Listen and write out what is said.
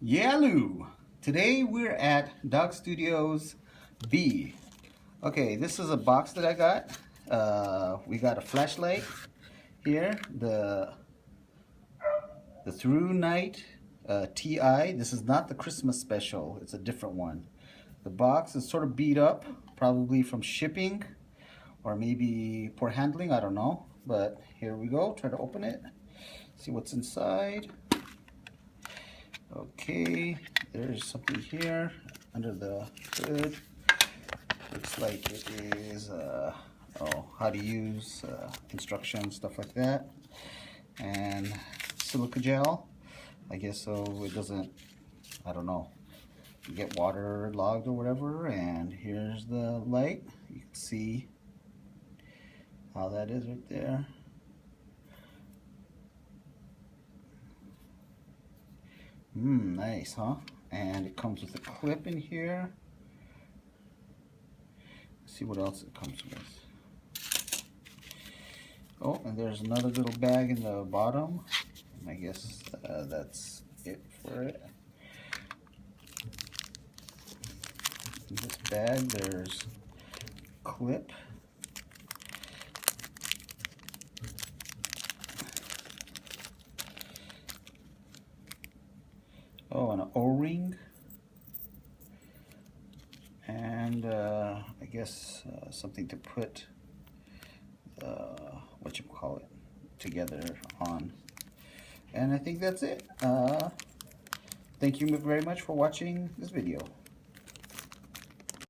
Yalu! Today we're at Dog Studios B. Okay, this is a box that I got. We got a flashlight here, the Thrunite Ti. This is not the Christmas special, it's a different one. The box is sort of beat up, probably from shipping or maybe poor handling, I don't know. But here we go, try to open it, see what's inside. Okay, there's something here under the hood. Looks like it is how to use instructions, stuff like that, and silica gel. I guess so it doesn't, I don't know, get waterlogged or whatever. And here's the light. You can see how that is right there. Nice, huh? And it comes with a clip in here. Let's see what else it comes with. Oh, and there's another little bag in the bottom. I guess that's it for it. In this bag, there's a clip. Oh, and an O-ring, and I guess something to put together on. And I think that's it. Thank you very much for watching this video.